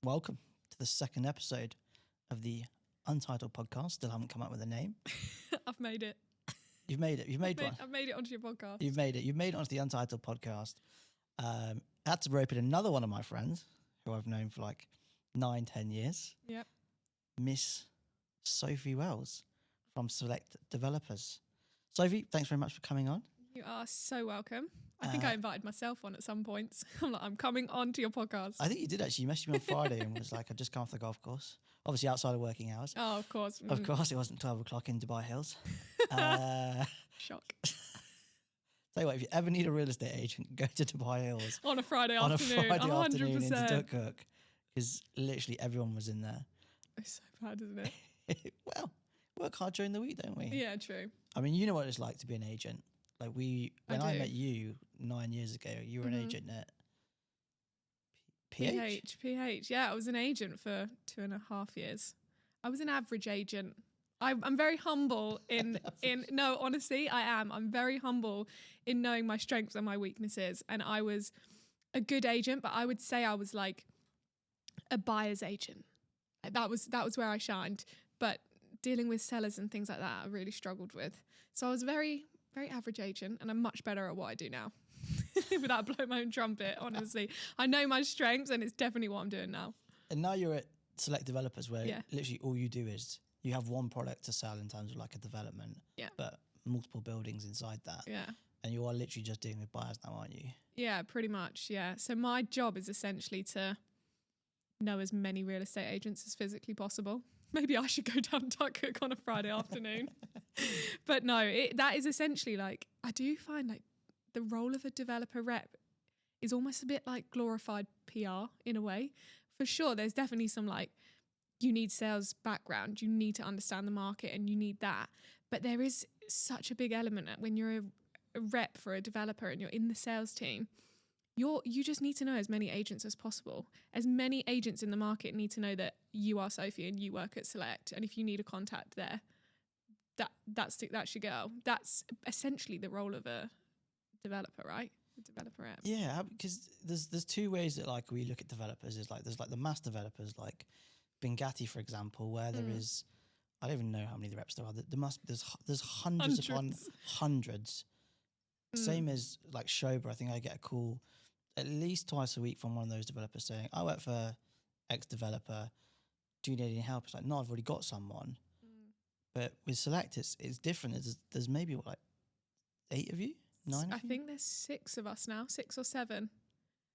Welcome to the second episode of the Untitled podcast. Still haven't come up with a name. I've made it. You've made it. You've made one. I've made it onto your podcast. You've made it. You've made it onto the Untitled podcast. I had to rope in another one of my friends who I've known for like 9-10 years. Yep. Miss Sophie Wells from Select Developers. Sophie, thanks very much for coming on. You are so welcome. I think I invited myself on at some points. I'm coming on to your podcast. I think you did actually. You messaged me on Friday and was like, I just come off the golf course. Obviously outside of working hours. Oh, of course. Of course, it wasn't 12 o'clock in Dubai Hills. Shock. Tell you what, if you ever need a real estate agent, go to Dubai Hills. On a Friday on afternoon. a Friday 100%. afternoon into Duckhook. Because literally everyone was in there. It's so bad, isn't it? Well, work hard during the week, don't we? Yeah, true. I mean, you know what it's like to be an agent. Like when I do. met you 9 years ago, you were an agent at PH. Yeah, I was an agent for 2.5 years. I was an average agent. I'm very humble no, honestly, I am. I'm very humble in knowing my strengths and my weaknesses. And I was a good agent, but I would say I was like a buyer's agent. That was where I shined. But dealing with sellers and things like that, I really struggled with. So I was very, very average agent, and I'm much better at what I do now. Without blowing my own trumpet, honestly. I know my strengths, and it's definitely what I'm doing now. And now you're at Select Developers, where Yeah. literally all you do is you have one product to sell in terms of like a development, but multiple buildings inside that. Yeah. And you are literally just dealing with buyers now, aren't you? Yeah, pretty much. Yeah. So my job is essentially to know as many real estate agents as physically possible. Maybe I should go down Duckhook on a Friday afternoon. But no, that is essentially like, I do find like the role of a developer rep is almost a bit like glorified PR in a way. For sure, there's definitely some like, you need sales background, you need to understand the market and you need that. But there is such a big element when you're a rep for a developer and you're in the sales team. You just need to know as many agents as possible. As many agents in the market need to know that you are Sophie and you work at Select. And if you need a contact there, that's your girl. That's essentially the role of a developer, right? A developer rep. Yeah, because there's two ways that like we look at developers. Is like there's like the mass developers, like Bingatti, for example, where there is, I don't even know how many the reps there are. There's hundreds upon hundreds. Same as like Shoba. I think I get a call at least twice a week from one of those developers saying, I work for X developer. Do you need any help? It's like, no, I've already got someone. But with Select, it's different. There's maybe like 8 of you? 9 of you? I think there's 6 of us now, 6 or 7.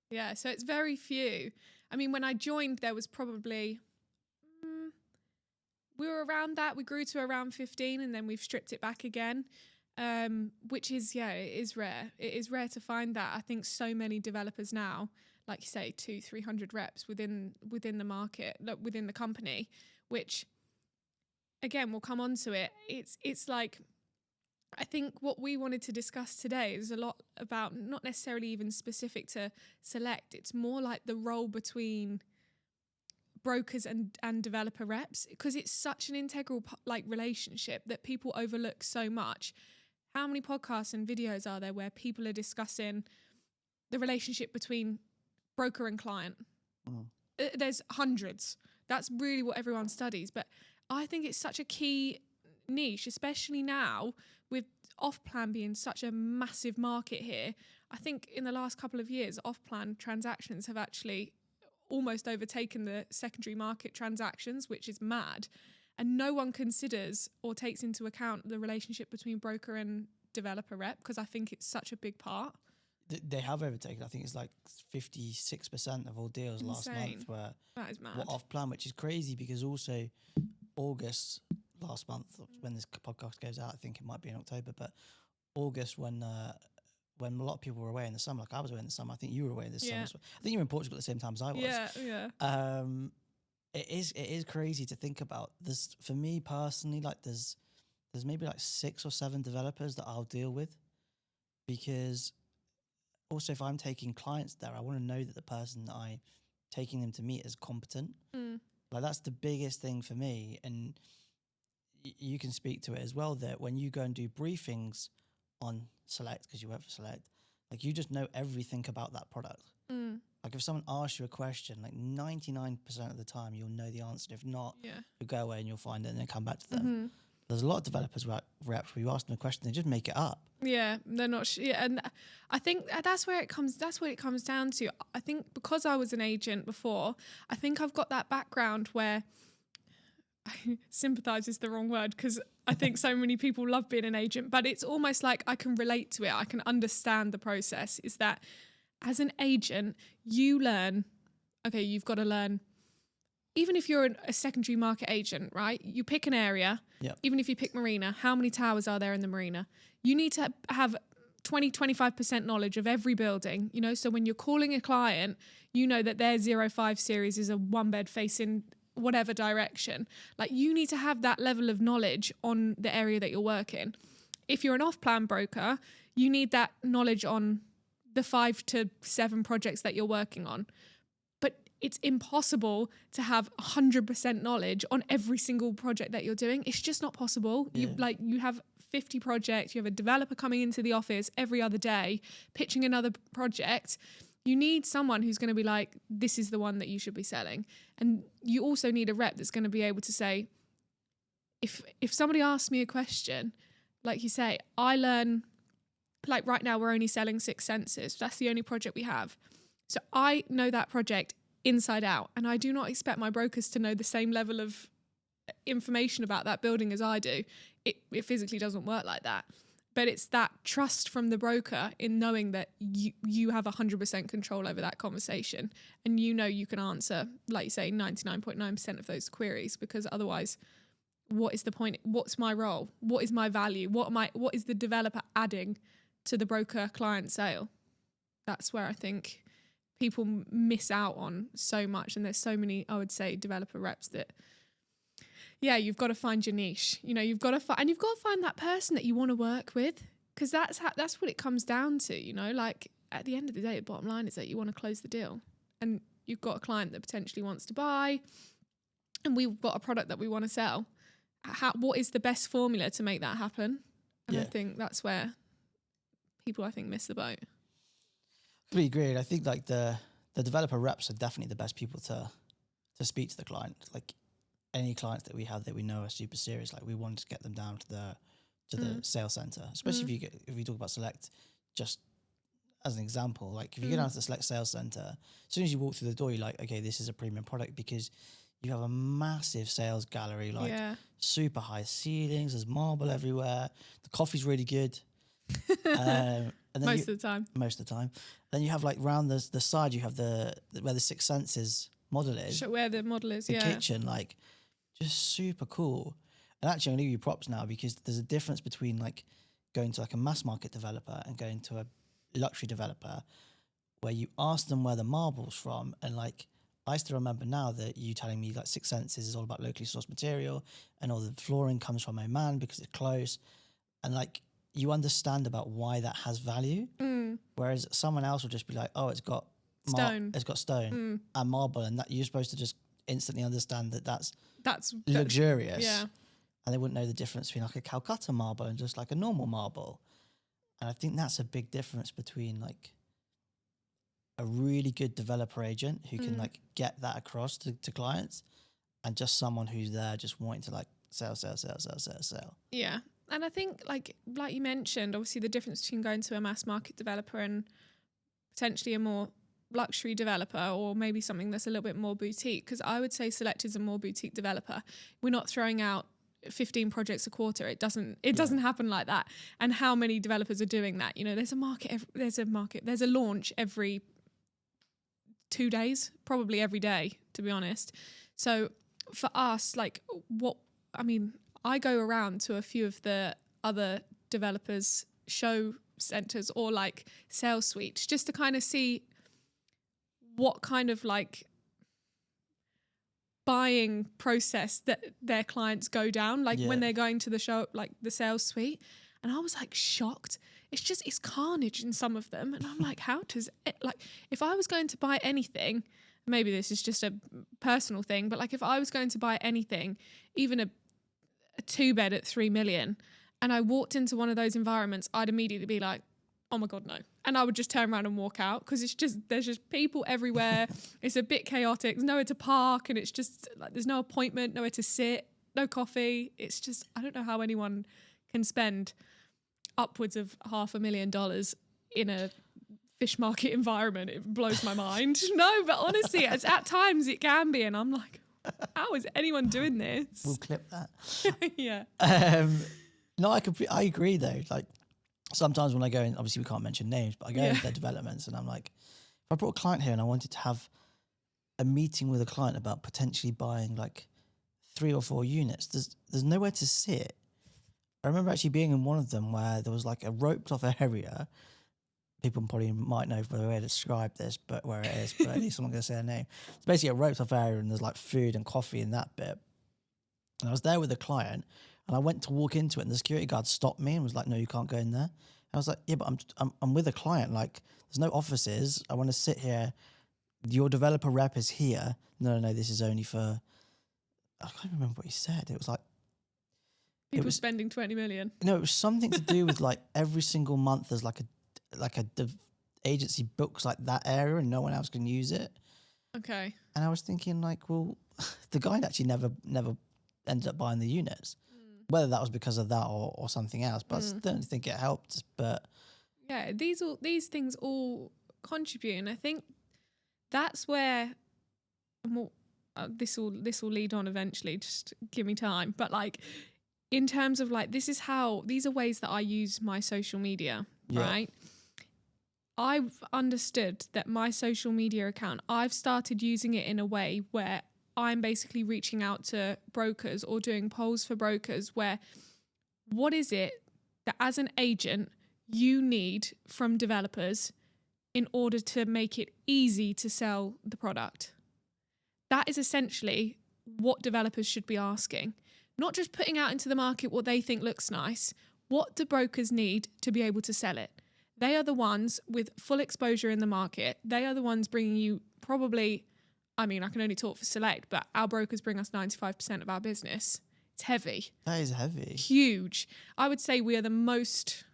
Yeah, so it's very few. I mean, when I joined, there was probably, we were around that. We grew to around 15 and then we've stripped it back again. Which is, it is rare. It is rare to find that. I think so many developers now, like you say, 200-300 reps within the market, within the company, which again, we'll come on to it. It's like, I think what we wanted to discuss today is a lot about not necessarily even specific to Select. It's more like the role between brokers and developer reps, because it's such an integral like relationship that people overlook so much. How many podcasts and videos are there where people are discussing the relationship between broker and client? There's hundreds. That's really what everyone studies. But I think it's such a key niche, especially now with off-plan being such a massive market here. I think in the last couple of years, off-plan transactions have actually almost overtaken the secondary market transactions, which is mad. And no one considers or takes into account the relationship between broker and developer rep, because I think it's such a big part. They have overtaken. I think it's like 56% of all deals last month were off plan, which is crazy because also August last month, when this podcast goes out, I think it might be in October, but August when a lot of people were away in the summer, like I was away in the summer, I think you were away this summer. I think you were in Portugal at the same time as I was. Yeah. It is crazy to think about. This for me personally, like there's maybe like 6 or 7 developers that I'll deal with, because also if I'm taking clients there, I want to know that the person that I'm taking them to meet is competent. Like that's the biggest thing for me, and you can speak to it as well, that when you go and do briefings on Select, because you work for Select, like you just know everything about that product. Like if someone asks you a question, like 99% of the time you'll know the answer. If not, you'll go away and you'll find it and then come back to them. Mm-hmm. There's a lot of developers reps where you ask them a question, they just make it up. Yeah, they're not. And I think that's where it comes. That's what it comes down to. I think because I was an agent before, I think I've got that background where sympathise is the wrong word, because I think so many people love being an agent, but it's almost like I can relate to it. I can understand the process. Is that as an agent, you learn. Okay, you've got to learn. Even if you're a secondary market agent, right? You pick an area. Yep. Even if you pick marina, how many towers are there in the marina? You need to have 20-25% knowledge of every building, you know? So when you're calling a client, you know that their 05 series is a one bed facing whatever direction. Like, you need to have that level of knowledge on the area that you're working. If you're an off-plan broker, you need that knowledge on the 5 to 7 projects that you're working on. It's impossible to have 100% knowledge on every single project that you're doing. It's just not possible. Yeah. You have 50 projects, you have a developer coming into the office every other day, pitching another project. You need someone who's going to be like, this is the one that you should be selling. And you also need a rep that's going to be able to say, if somebody asks me a question, like you say, I learn, like right now we're only selling 6 sensors. That's the only project we have. So I know that project inside out, and I do not expect my brokers to know the same level of information about that building as I do. It physically doesn't work like that, but it's that trust from the broker in knowing that you have 100% control over that conversation, and you know you can answer, like you say, 99.9% of those queries, because otherwise, what is the point? What's my role? What is my value? What is the developer adding to the broker client sale? That's where I think people miss out on so much. And there's so many, I would say, developer reps that, yeah, you've got to find your niche. You know, you've got to find that person that you want to work with, because that's what it comes down to. You know, like at the end of the day, the bottom line is that you want to close the deal, and you've got a client that potentially wants to buy, and we've got a product that we want to sell. What is the best formula to make that happen? And I think that's where people, I think, miss the boat. Pretty agreed. I think like the developer reps are definitely the best people to speak to the client. Like any clients that we have that we know are super serious, like we want to get them down to the sales center, especially if you talk about Select, just as an example. Like if you go down to the Select sales center, as soon as you walk through the door, you're like, okay, this is a premium product, because you have a massive sales gallery, like super high ceilings, there's marble everywhere, the coffee's really good. And then most of the time. Then you have like round the side, you have where the Six Senses model is. Where the model is, the kitchen, like just super cool. And actually, I'm gonna give you props now, because there's a difference between like going to like a mass market developer and going to a luxury developer, where you ask them where the marble's from, and like I still remember now that you telling me like Six Senses is all about locally sourced material, and all the flooring comes from Oman because it's close, and like you understand about why that has value. Whereas someone else will just be like, oh, it's got stone, and marble, and that you're supposed to just instantly understand that that's luxurious. Yeah. And they wouldn't know the difference between like a Calcutta marble and just like a normal marble. And I think that's a big difference between like a really good developer agent who can like get that across to clients, and just someone who's there just wanting to like sell. Yeah. And I think like you mentioned, obviously the difference between going to a mass market developer and potentially a more luxury developer, or maybe something that's a little bit more boutique, because I would say Select is a more boutique developer. We're not throwing out 15 projects a quarter. It doesn't happen like that. And how many developers are doing that? You know, there's a launch every 2 days, probably every day, to be honest. So for us, I go around to a few of the other developers' show centers or like sales suites, just to kind of see what kind of like buying process that their clients go down, like when they're going to the show, like the sales suite. And I was like shocked. It's carnage in some of them. And I'm like, how does it, like, if I was going to buy anything, maybe this is just a personal thing, but like if I was going to buy anything, even a 2-bed at 3 million, and I walked into one of those environments, I'd immediately be like, oh my God, no. And I would just turn around and walk out because there's just people everywhere. It's a bit chaotic. There's nowhere to park and it's just like, there's no appointment, nowhere to sit, no coffee. It's just, I don't know how anyone can spend upwards of $500,000 in a fish market environment. It blows my mind. No, but honestly, at times it can be. And I'm like, how is anyone doing this? We'll clip that. Yeah. No, I agree though. Like sometimes when I go in, obviously we can't mention names, but I go into their developments and I'm like, if I brought a client here and I wanted to have a meeting with a client about potentially buying like 3 or 4 units, there's nowhere to sit. I remember actually being in one of them where there was like a roped off area. People probably might know the way to describe this, but where it is, but at least I'm not going to say their name. It's basically a roped off area and there's like food and coffee in that bit. And I was there with a client and I went to walk into it and the security guard stopped me and was like, no, you can't go in there. I was like, yeah, but I'm with a client. Like there's no offices. I want to sit here. Your developer rep is here. No, this is only for, I can't remember what he said. It was like, People spending 20 million. No, it was something to do with like every single month there's like a agency books like that area and no one else can use it. Okay. And I was thinking like, well, the guy actually never ended up buying the units. Whether that was because of that or something else, but I don't think it helped. But yeah, these things all contribute, and I think that's where this will lead on eventually. Just give me time. But like in terms of like these are ways that I use my social media, right? I've understood that my social media account, I've started using it in a way where I'm basically reaching out to brokers or doing polls for brokers where what is it that as an agent you need from developers in order to make it easy to sell the product? That is essentially what developers should be asking. Not just putting out into the market what they think looks nice. What do brokers need to be able to sell it? They are the ones with full exposure in the market. They are the ones bringing you probably, I mean, I can only talk for Select, but our brokers bring us 95% of our business. It's heavy. That is heavy. Huge. I would say we are the most,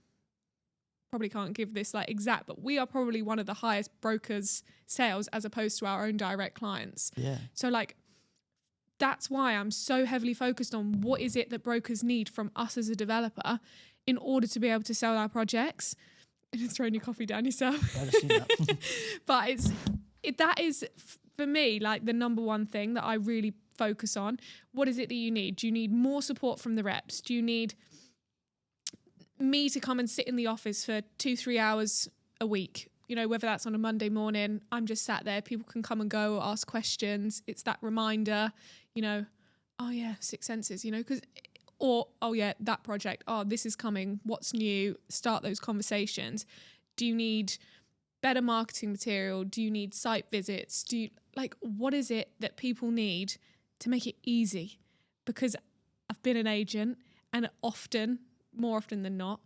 probably can't give this like exact, but we are probably one of the highest brokers sales as opposed to our own direct clients. Yeah. So like, that's why I'm so heavily focused on what is it that brokers need from us as a developer in order to be able to sell our projects. And it's throwing your coffee down yourself. I've seen that. But that is for me like the number one thing that I really focus on. What is it that you need? Do you need more support from the reps? Do you need me to come and sit in the office for 2-3 hours a week? You know, whether that's on a Monday morning, I'm just sat there, people can come and go, ask questions. It's that reminder, you know, oh yeah, Six Senses, you know, or, oh yeah, that project, oh, this is coming, what's new? Start those conversations. Do you need better marketing material? Do you need site visits? What is it that people need to make it easy? Because I've been an agent and more often than not,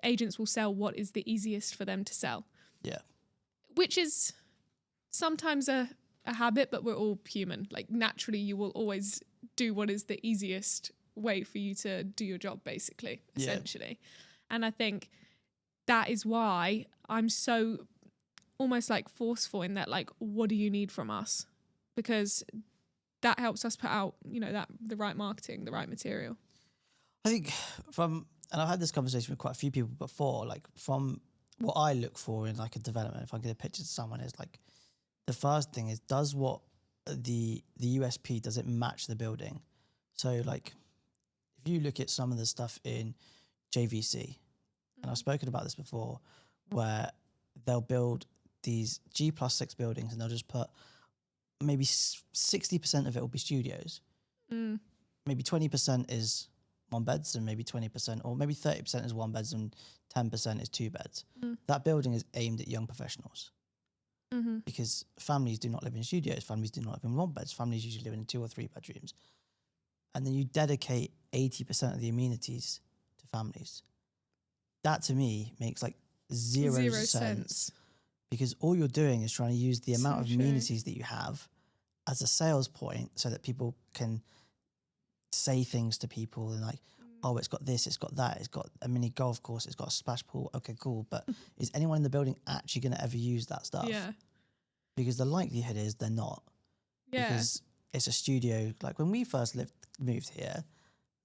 agents will sell what is the easiest for them to sell. Yeah. Which is sometimes a habit, but we're all human. Like naturally you will always do what is the easiest way for you to do your job, basically, essentially. And I think that is why I'm so almost like forceful in that, like, what do you need from us? Because that helps us put out, you know, the right marketing, the right material. I think and I've had this conversation with quite a few people before, like from what I look for in like a development, if I get a picture to someone, is like the first thing is, does what the USP, does it match the building? So like if you look at some of the stuff in JVC, and I've spoken about this before, where they'll build these G+6 buildings and they'll just put maybe 60% of it will be studios. Maybe 20% is one beds and maybe 20% or maybe 30% is one beds and 10% is two beds. That building is aimed at young professionals because families do not live in studios. Families do not live in one beds. Families usually live in 2 or 3 bedrooms. And then you dedicate 80% of the amenities to families. That to me makes like zero sense. Because all you're doing is trying to use the amount of amenities that you have as a sales point so that people can say things to people and like, oh, it's got this, it's got that, it's got a mini golf course, it's got a splash pool. Okay, cool. But is anyone in the building actually going to ever use that stuff? Yeah. Because the likelihood is they're not. Yeah. Because it's a studio. Like when we first moved here,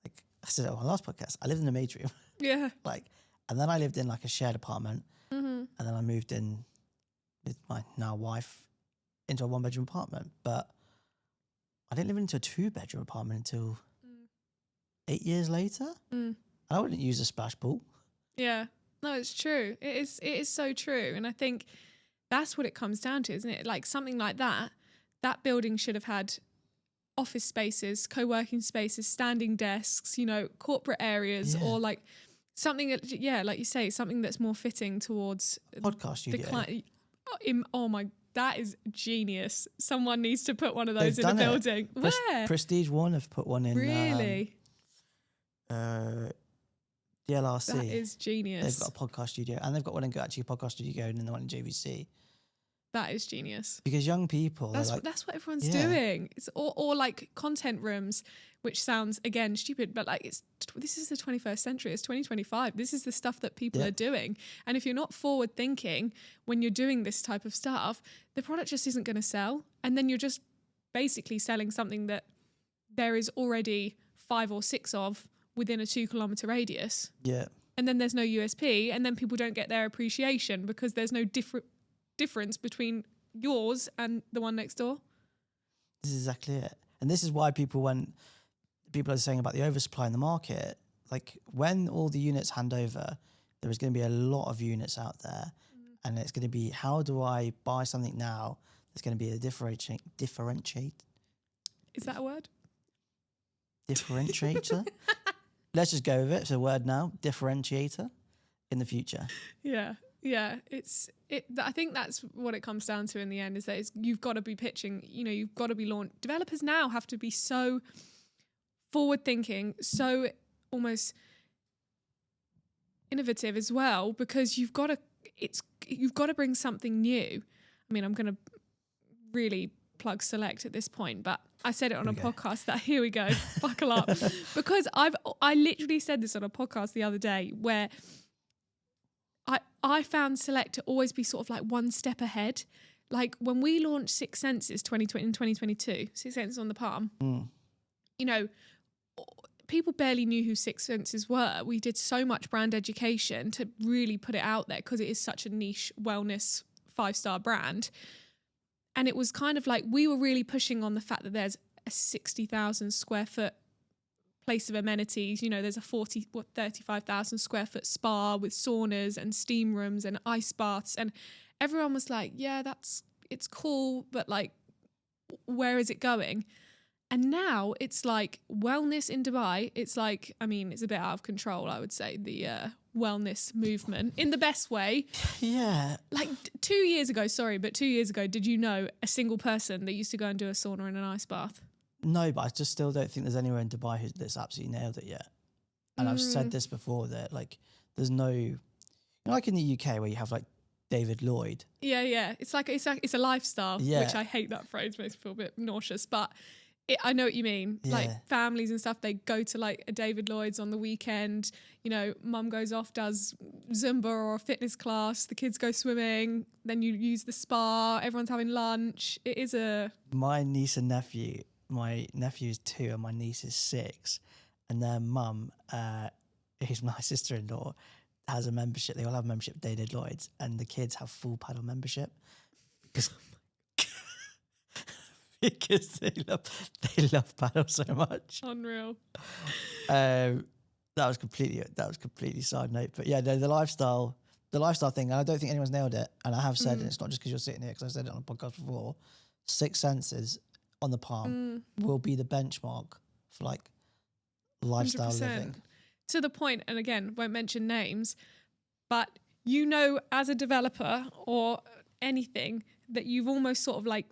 like I said on my last podcast, I lived in a maid room. Yeah. Like, and then I lived in like a shared apartment. Mm-hmm. And then I moved in with my now wife into a 1-bedroom apartment. But I didn't live into a 2-bedroom apartment until 8 years later. And I wouldn't use a splash pool. Yeah. No, it's true. It is so true. And I think that's what it comes down to, isn't it? Like something like that building should have had office spaces, co-working spaces, standing desks, you know, corporate areas, or like something, like you say, something that's more fitting towards podcast studio. That is genius. Someone needs to put one of those in a building. Where? Prestige One have put one in. Really? DLRC. That is genius. They've got a podcast studio, and they've got one in actually a podcast studio and the one in JVC. That is genius. Because young people, that's what everyone's doing. It's or like content rooms, which sounds again stupid, but like this is the 21st century. It's 2025. This is the stuff that people are doing. And if you're not forward thinking when you're doing this type of stuff, the product just isn't going to sell. And then you're just basically selling something that there is already 5 or 6 of within a 2-kilometer radius. Yeah. And then there's no USP, and then people don't get their appreciation because there's no difference between yours and the one next door. This is exactly it. And this is why people are saying about the oversupply in the market, like when all the units hand over, there is going to be a lot of units out there. And it's going to be, how do I buy something now that's going to be a differentiate? Is that a word? Differentiator? Let's just go with it. It's a word now. Differentiator in the future. Yeah. Yeah. I think that's what it comes down to in the end, is that you've got to be pitching, you know, you've got to be launched. Developers now have to be so forward thinking, so almost innovative as well, because you've got to bring something new. I mean, I'm going to really plug Select at this point, but I said it on a podcast that here we go, buckle up, because I literally said this on a podcast the other day where I found Select to always be sort of like one step ahead. Like when we launched Six Senses in 2022, Six Senses on the Palm, you know, people barely knew who Six Senses were. We did so much brand education to really put it out there because it is such a niche wellness 5-star brand. And it was kind of like we were really pushing on the fact that there's a 60,000 square foot place of amenities. You know, there's a 35,000 square foot spa with saunas and steam rooms and ice baths. And everyone was like, yeah, it's cool, but like, where is it going? And now it's like wellness in Dubai. It's like, I mean, it's a bit out of control, I would say, the wellness movement in the best way. Yeah. Like 2 years ago, did you know a single person that used to go and do a sauna and an ice bath? No, but I just still don't think there's anywhere in Dubai that's absolutely nailed it yet. And I've said this before, that like there's no, you know, like in the UK where you have like David Lloyd. Yeah. It's a lifestyle, which I hate that phrase, makes me feel a bit nauseous, but I know what you mean. Yeah. Like families and stuff, they go to like a David Lloyd's on the weekend. You know, mum goes off, does Zumba or a fitness class. The kids go swimming. Then you use the spa. Everyone's having lunch. It is my niece and nephew. My nephew is 2 and my niece is 6. And their mum, who's my sister-in-law, has a membership. They all have a membership at David Lloyd's, and the kids have full paddle membership because they love paddle so much. Unreal. That was completely side note, but yeah, the lifestyle thing. And I don't think anyone's nailed it. And I have said, and it's not just because you're sitting here, because I said it on a podcast before. Six Senses on the Palm will be the benchmark for like lifestyle 100%. Living. To the point, and again, won't mention names, but you know, as a developer or anything, that you've almost sort of like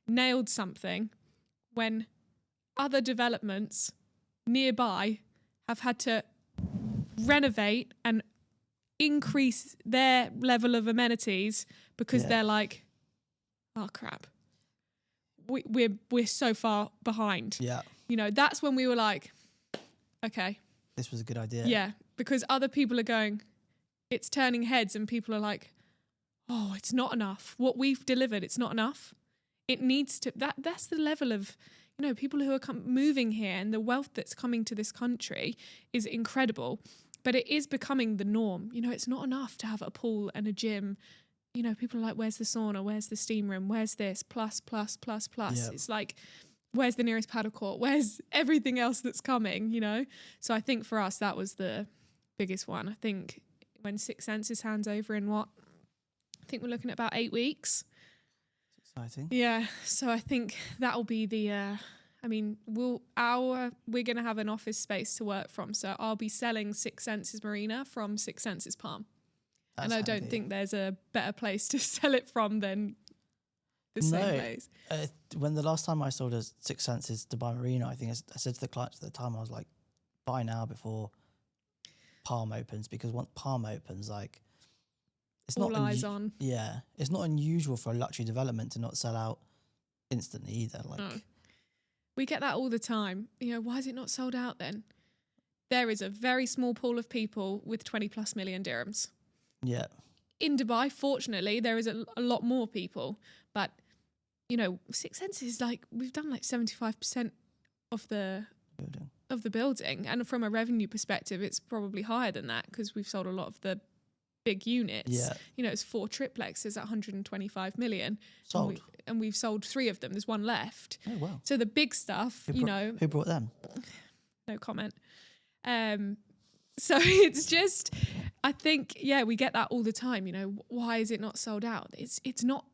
nailed something when other developments nearby have had to renovate and increase their level of amenities because they're like, oh crap, we're so far behind. Yeah, you know, that's when we were like, okay, this was a good idea. Yeah, because other people are going, it's turning heads, and people are like, oh, it's not enough. What we've delivered, it's not enough. It needs to, that's the level of, you know, people who are moving here, and the wealth that's coming to this country is incredible. But it is becoming the norm. You know, it's not enough to have a pool and a gym. You know, people are like, where's the sauna? Where's the steam room? Where's this? Plus. Yep. It's like, where's the nearest paddle court? Where's everything else that's coming, you know? So I think for us, that was the biggest one. I think when Six Senses hands over in I think we're looking at about 8 weeks. It's exciting. Yeah. So I think that'll be the... we're going to have an office space to work from. So I'll be selling Six Senses Marina from Six Senses Palm. That's and I don't think there's a better place to sell it from than the same place. When the last time I sold a Six Senses Dubai Marina, I think I said to the clients at the time, I was like, buy now before Palm opens, because once Palm opens, like, it's all not eyes on. Yeah, it's not unusual for a luxury development to not sell out instantly either. Like, no. We get that all the time. You know, why is it not sold out then? There is a very small pool of people with 20 plus million dirhams. Yeah. In Dubai, fortunately, there is a lot more people. But, you know, Six Senses, like, we've done like 75% of the building. And from a revenue perspective, it's probably higher than that, because we've sold a lot of the big units. Yeah. You know, it's 4 triplexes at 125 million. Sold. And we've sold 3 of them. There's 1 left. Oh, wow. So the big stuff, Who brought them? No comment. So it's just, I think, yeah, we get that all the time. You know, why is it not sold out? It's not.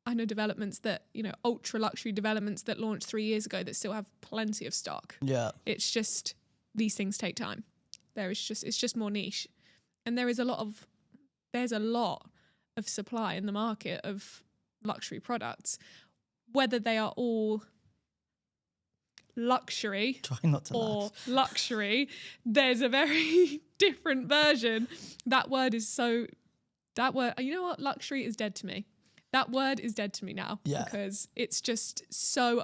I know developments that, you know, ultra luxury developments that launched 3 years ago that still have plenty of stock. Yeah. It's just, these things take time. It's just more niche. And there's a lot of supply in the market of luxury products, whether they are all luxury or luxury, there's a very different version. That word, you know what? Luxury is dead to me. That word is dead to me now. Yeah. Because it's just so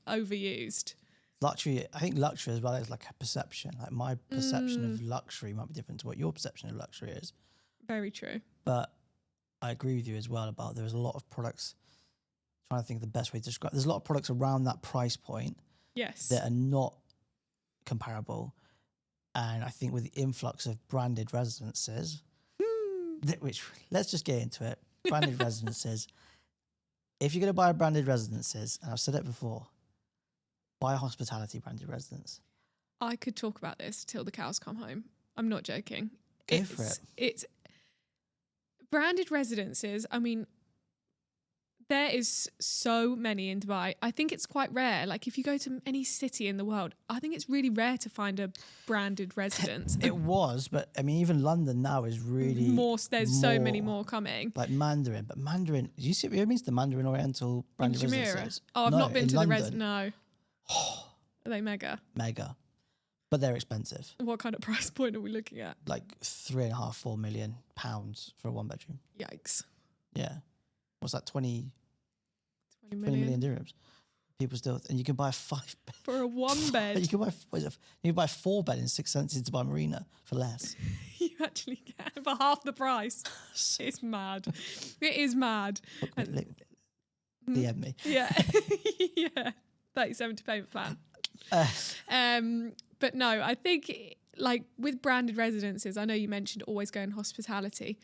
overused. Luxury, I think luxury as well is like a perception. Like, my perception of luxury might be different to what your perception of luxury is. Very true. But I agree with you as well about there's a lot of products, trying to think of the best way to describe. There's a lot of products around that price point. Yes. That are not comparable. And I think with the influx of branded residences, which, let's just get into it. Branded residences. If you're going to buy a branded residences, and I've said it before, buy a hospitality branded residence. I could talk about this till the cows come home. I'm not joking. Go for it. It's branded residences. I mean, there is so many in Dubai. I think it's quite rare. Like, if you go to any city in the world, I think it's really rare to find a branded residence. It was, but I mean, even London now is really There's so many more coming. Like Mandarin, but Mandarin. Do you see what it means? The Mandarin Oriental branded residences. Oh, I've not been to the residence. No. Are they mega? Mega, but they're expensive. What kind of price point are we looking at? Like £3.5, £4 million for a 1-bedroom. Yikes. Yeah. What's that? 20 million. million dirhams. People still, and you can buy a 5-bed for a 1 bed. You can buy you can buy a 4-bed in Six Senses Dubai Marina for less. You actually can for half the price. It's mad. It is mad. DM me. Yeah. Yeah. 30/70 payment plan. But no, I think, like, with branded residences, I know you mentioned always going hospitality.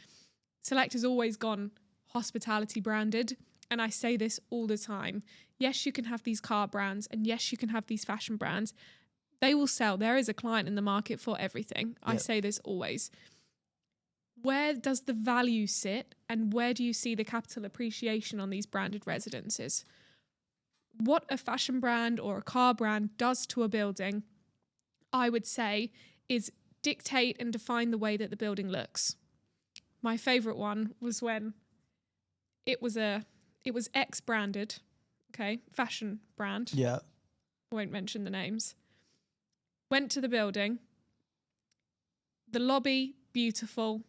Select has always gone hospitality branded. And I say this all the time. Yes, you can have these car brands, and yes, you can have these fashion brands. They will sell. There is a client in the market for everything. Yep. I say this always. Where does the value sit, and where do you see the capital appreciation on these branded residences? What a fashion brand or a car brand does to a building, I would say, is dictate and define the way that the building looks. My favourite one was when it was X-branded, okay, fashion brand. Yeah. I won't mention the names. Went to the building. The lobby, beautiful.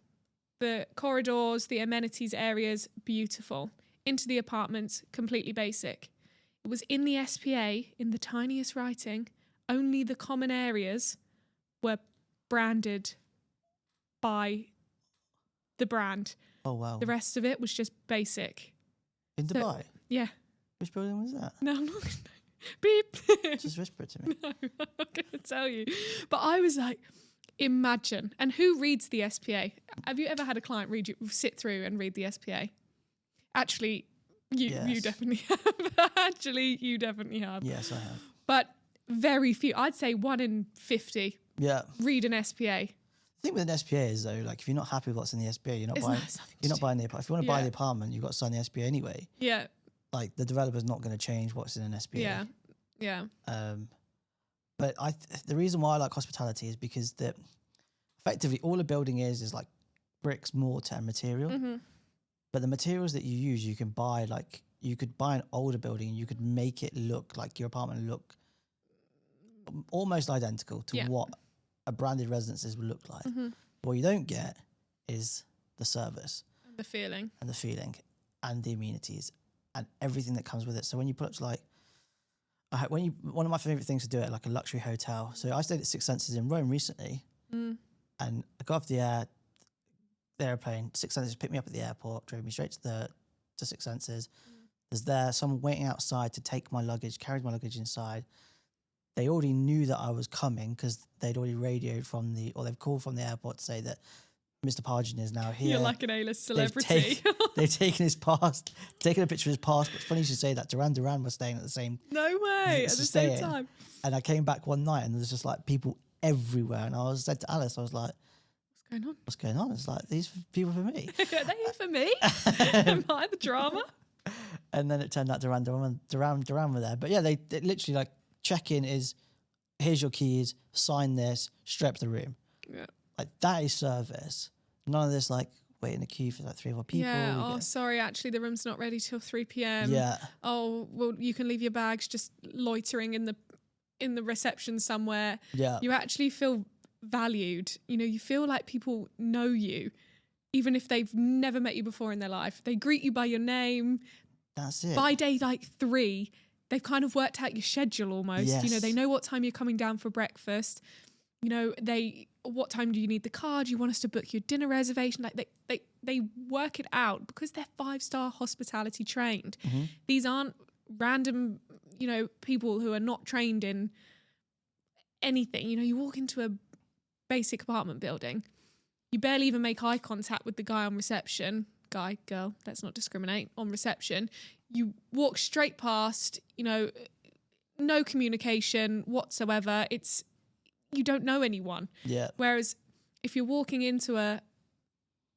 The corridors, the amenities areas, beautiful. Into the apartments, completely basic. It was in the SPA, in the tiniest writing, only the common areas were branded by the brand. Oh wow. The rest of it was just basic. In Dubai? Yeah. Which building was that? No, I'm not going to. Beep. Just whisper it to me. No, I'm not going to tell you. But I was like, imagine. And who reads the SPA? Have you ever had a client sit through and read the SPA? Actually, you definitely have. Actually, you definitely have. Yes, I have. But very few. I'd say 1 in 50 read an SPA. The thing with an SPA is though, like if you're not happy with what's in the SPA, you're not buying the apartment. If you want to buy the apartment, you've got to sign the SPA anyway. Yeah. Like the developer's not going to change what's in an SPA. Yeah. Yeah. But the reason why I like hospitality is because effectively all a building is like bricks, mortar, and material. Mm-hmm. But the materials that you use, you can buy. Like you could buy an older building, and you could make it look like your apartment look almost identical to what a branded residences would look like. Mm-hmm. What you don't get is the service, The feeling, and the amenities, and everything that comes with it. So when you put up to like, one of my favorite things to do at like a luxury hotel. So I stayed at Six Senses in Rome recently, and I got off the airplane. Six Senses picked me up at the airport, drove me straight to Six Senses. There's someone waiting outside to take my luggage, carried my luggage inside. They already knew that I was coming because they'd already radioed they've called from the airport to say that Mr. Pargin is now here. You're like an A-list celebrity. They've taken his taken a picture of his passport. It's funny you should say that. Duran was staying at the same. No way, at the same time. And I came back one night and there's just like people everywhere. And I said to Alice, I was like, what's going on? It's like, these people for me. Are they here for me? Am I the drama? And then it turned out Duran were there. But yeah, they literally like check-in is, here's your keys, sign this, straight up the room. Yeah. Like that is service. None of this like wait in a queue for like 3 or 4 people. Yeah. Oh, sorry. Actually, the room's not ready till 3 p.m. Yeah. Oh, well, you can leave your bags just loitering in the reception somewhere. Yeah. You actually feel valued. You know, you feel like people know you, even if they've never met you before in their life. They greet you by your name. That's it. By day like 3, they've kind of worked out your schedule almost. Yes. You know, they know what time you're coming down for breakfast. You know, what time do you need the car? Do you want us to book your dinner reservation? Like they work it out because they're 5-star hospitality trained. Mm-hmm. These aren't random, you know, people who are not trained in anything. You know, you walk into a basic apartment building, you barely even make eye contact with the guy on reception. Guy, girl, let's not discriminate, on reception. You walk straight past, you know, no communication whatsoever. You don't know anyone. Yeah. Whereas if you're walking into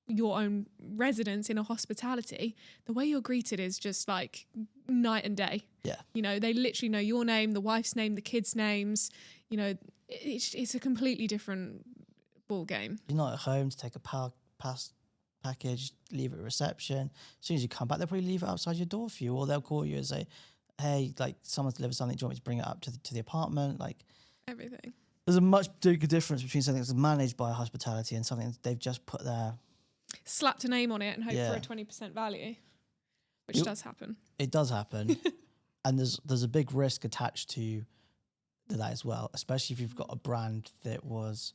your own residence in a hospitality, the way you're greeted is just like night and day. Yeah. You know, they literally know your name, the wife's name, the kids' names. You know, it's a completely different ball game. You're not at home to take a package, leave it at reception. As soon as you come back, they'll probably leave it outside your door for you, or they'll call you and say, hey, like someone's delivered something, do you want me to bring it up to the apartment? Like everything. There's a much bigger difference between something that's managed by hospitality and something that they've just put there. Slapped a name on it and hope for a 20% value, which does happen. It does happen. And there's a big risk attached to that as well, especially if you've got a brand that was,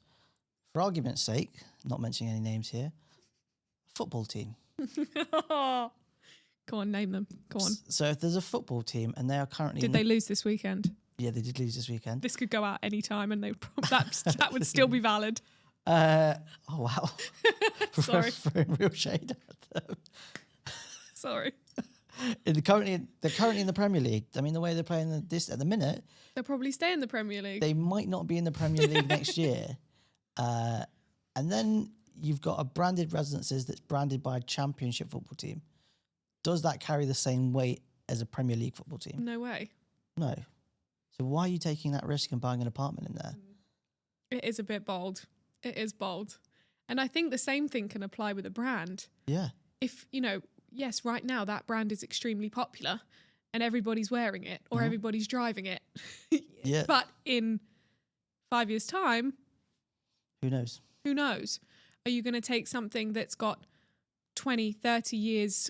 for argument's sake, not mentioning any names here, a football team. Go on, name them. Go on. So if there's a football team and they are currently... Did they lose this weekend? Yeah, they did lose this weekend. This could go out any time and that would still be valid. Oh, wow. Sorry. Throwing real shade at them. Sorry. They're currently in the Premier League. I mean, the way they're playing this at the minute... They'll probably stay in the Premier League. They might not be in the Premier League next year. And then you've got a branded residences that's branded by a championship football team. Does that carry the same weight as a Premier League football team? No way. No. So why are you taking that risk and buying an apartment in there? It is a bit bold. It is bold. And I think the same thing can apply with a brand. Yeah. If, you know, yes, right now that brand is extremely popular and everybody's wearing it or everybody's driving it. Yeah. But in 5 years' time... Who knows? Who knows? Are you going to take something that's got 20, 30 years...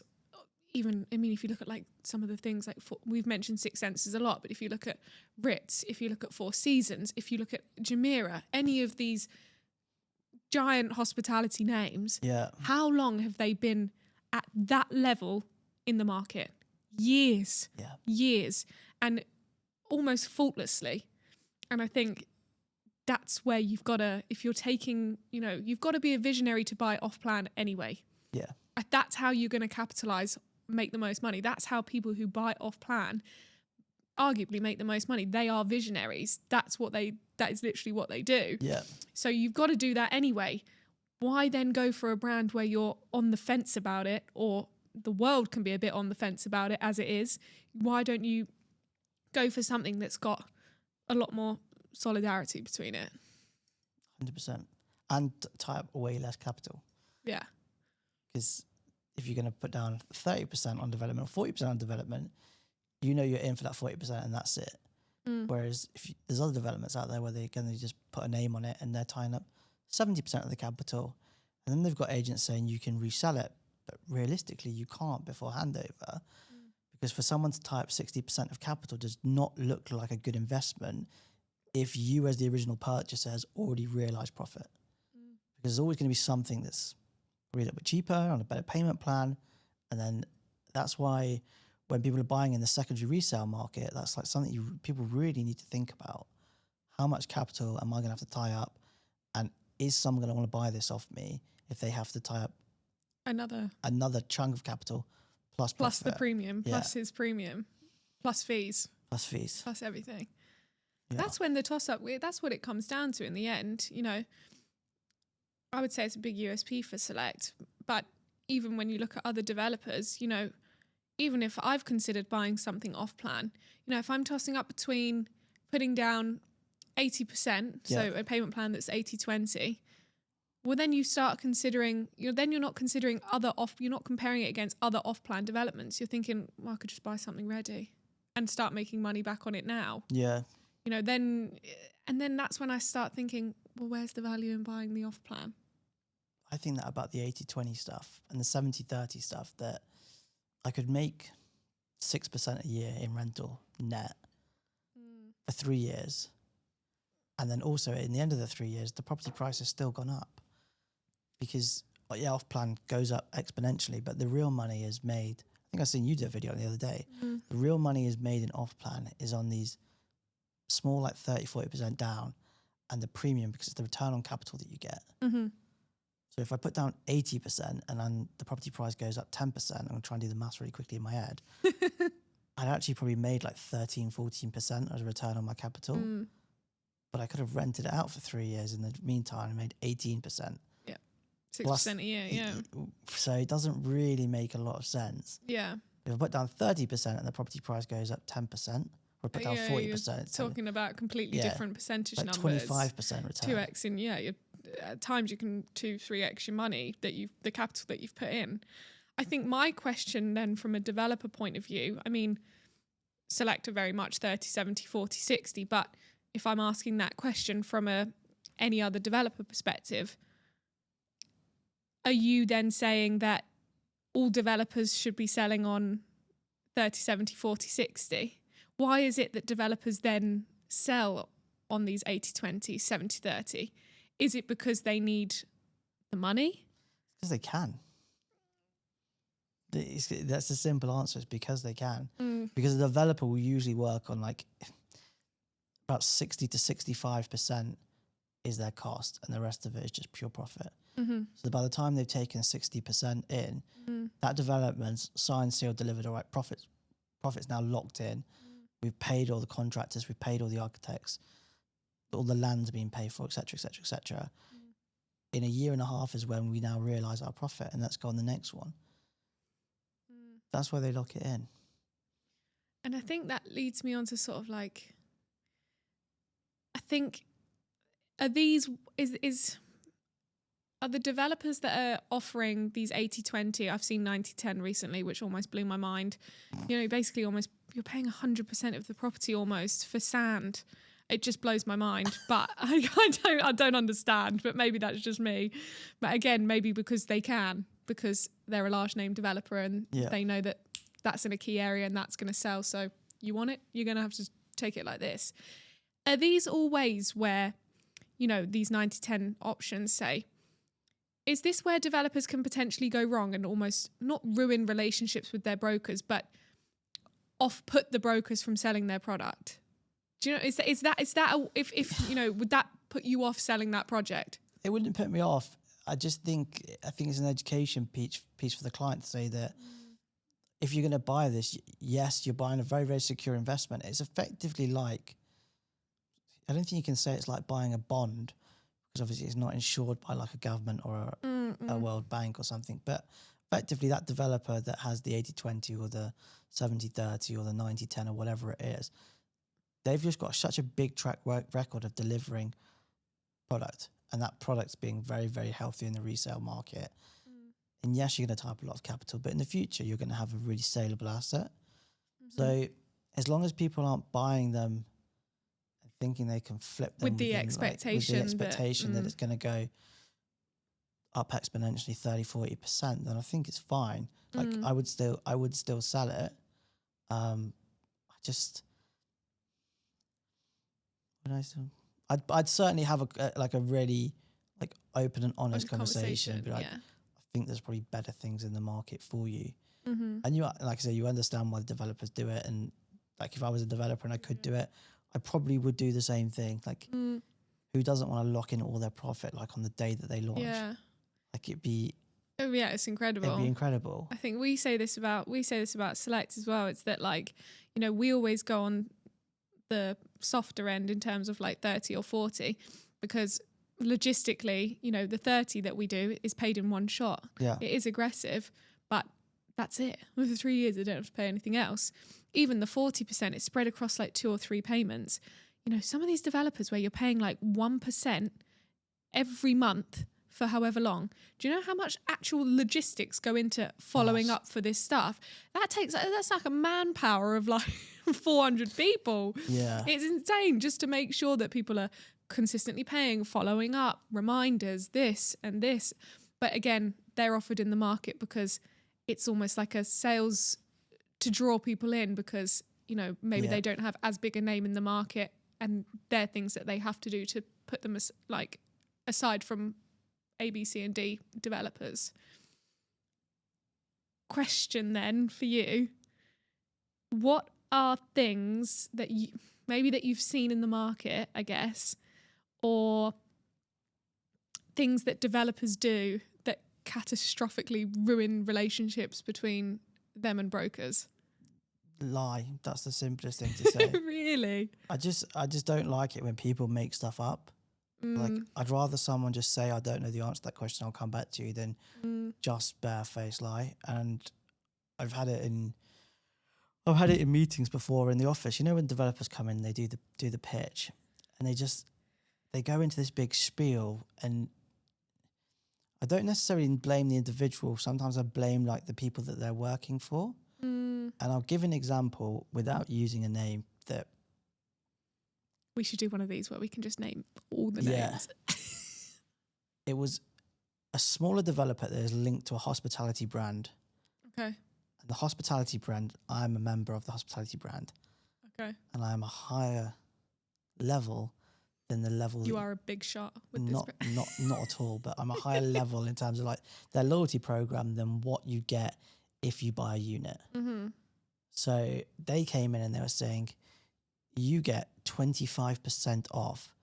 Even, I mean, if you look at like some of the things like we've mentioned Six Senses a lot, but if you look at Ritz, if you look at Four Seasons, if you look at Jumeirah, any of these giant hospitality names. Yeah. How long have they been at that level in the market? Years. Yeah. Years. And almost faultlessly. And I think that's where you've got to, if you're taking, you've got to be a visionary to buy off plan anyway. Yeah. That's how you're going to capitalize, make the most money. That's how people who buy off plan arguably make the most money. They are visionaries. That is literally what they do. Yeah. So you've got to do that anyway. Why then go for a brand where you're on the fence about it, or the world can be a bit on the fence about it as it is? Why don't you go for something that's got a lot more solidarity between it? 100%. And tie up way less capital. Yeah. Because if you're going to put down 30% on development or 40% on development, you're in for that 40% and that's it. Whereas there's other developments out there where they're going to just put a name on it and they're tying up 70% of the capital. And then they've got agents saying you can resell it. But realistically, you can't before handover. Because for someone to tie up 60% of capital does not look like a good investment if you as the original purchaser has already realised profit. Because there's always going to be something that's probably a little bit cheaper on a better payment plan. And then that's why when people are buying in the secondary resale market, that's like something people really need to think about. How much capital am I going to have to tie up? And is someone going to want to buy this off me if they have to tie up another chunk of capital plus the premium, plus his premium, plus fees, plus everything? Yeah. That's when the toss up, that's what it comes down to in the end. I would say it's a big USP for Select, but even when you look at other developers, even if I've considered buying something off plan, if I'm tossing up between putting down 80%, so a payment plan that's 80-20, well, then you start considering, then you're not considering you're not comparing it against other off-plan developments. You're thinking, well, I could just buy something ready and start making money back on it now. Yeah. Then that's when I start thinking, well, where's the value in buying the off-plan? I think that about the 80-20 stuff and the 70-30 stuff, that I could make 6% a year in rental net for 3 years. And then also in the end of the 3 years, the property price has still gone up. Because, off plan goes up exponentially, but the real money is made. I think I seen you do a video the other day. The real money is made in off plan is on these small, like 30-40% down, and the premium, because it's the return on capital that you get. So if I put down 80% and then the property price goes up 10%, I'm going to try and do the maths really quickly in my head. I'd actually probably made like 13-14% as a return on my capital. But I could have rented it out for 3 years in the meantime and made 18%. 6% a year, yeah. So it doesn't really make a lot of sense. Yeah. If I put down 30% and the property price goes up 10%, or put down 40%. You're talking about completely different percentage like numbers. 25% return. 2x in, at times you can 2-3x your money the capital that you've put in. I think my question then from a developer point of view, Select are very much 30-70, 40-60, but if I'm asking that question from any other developer perspective, are you then saying that all developers should be selling on 30-70, 40-60? Why is it that developers then sell on these 80-20, 70-30? Is it because they need the money? Because they can. That's the simple answer. It's because they can. Because the developer will usually work on like about 60 to 65% is their cost, and the rest of it is just pure profit. So by the time they've taken 60% in, that development's signed, sealed, delivered. All right, profits now locked in. We've paid all the contractors, we've paid all the architects, all the land's being paid for, etc., etc., etc. In a year and a half is when we now realise our profit, and let's go on the next one. That's why they lock it in. And I think that leads me on to sort of like, I think, are the developers that are offering these 80-20, I've seen 90-10 recently, which almost blew my mind. Basically almost you're paying 100% of the property almost for sand. It just blows my mind. But I don't understand, but maybe that's just me. But again, maybe because they're a large name developer and they know that that's in a key area and that's going to sell. So you want it, you're going to have to take it like this. Are these all ways where, these 90-10 options say, is this where developers can potentially go wrong and almost not ruin relationships with their brokers, but off-put the brokers from selling their product? Do you know, if you know, would that put you off selling that project? It wouldn't put me off. I think it's an education piece for the client to say that if you're going to buy this, yes, you're buying a very, very secure investment. It's effectively like, I don't think you can say it's like buying a bond, because obviously it's not insured by like a government or a World Bank or something. But effectively that developer that has the 80-20 or the 70-30 or the 90-10 or whatever it is, they've just got such a big track record of delivering product, and that product's being very, very healthy in the resale market. And yes, you're going to tie up a lot of capital, but in the future, you're going to have a really saleable asset. So as long as people aren't buying them and thinking they can flip them with the expectation that it's going to go up exponentially 30-40%, then I think it's fine. Like I would still sell it. I'd certainly have a really like open and honest conversation. Be like, I think there's probably better things in the market for you. And you, like I say, you understand why the developers do it. And like, if I was a developer and I could do it, I probably would do the same thing. Like, who doesn't want to lock in all their profit like on the day that they launch? Yeah. Like it's incredible. It'd be incredible. I think we say this about Select as well. It's that, like, you know, we always go on the softer end in terms of like 30 or 40, because logistically, you know, the 30 that we do is paid in one shot. Yeah. It is aggressive, but that's it. Within 3 years, I don't have to pay anything else. Even the 40%, it's spread across like 2 or 3 payments. You know, some of these developers where you're paying like 1% every month for however long. Do you know how much actual logistics go into following up for this stuff? That's like a manpower of like 400 people. Yeah. It's insane just to make sure that people are consistently paying, following up, reminders, this and this. But again, they're offered in the market because it's almost like a sales to draw people in, because, you know, maybe they don't have as big a name in the market, and they're things that they have to do to put them as like aside from A, B, C and D developers. Question then for you: what are things that you've seen in the market, I guess, or things that developers do that catastrophically ruin relationships between them and brokers? Lie. That's the simplest thing to say. Really? I just don't like it when people make stuff up. Like, I'd rather someone just say, I don't know the answer to that question, I'll come back to you, than just barefaced lie. And I've had it in meetings before in the office. You know, when developers come in, they do the pitch, and they go into this big spiel, and I don't necessarily blame the individual. Sometimes I blame like the people that they're working for. And I'll give an example without using a name that. We should do one of these where we can just name all the names. It was a smaller developer that is linked to a hospitality brand. Okay. And the hospitality brand, I'm a member of the hospitality brand. Okay. And I'm a higher level than the level. You are a big shot with not, this. Not at all, but I'm a higher level in terms of like their loyalty program than what you get if you buy a unit. So they came in and they were saying, you get 25% off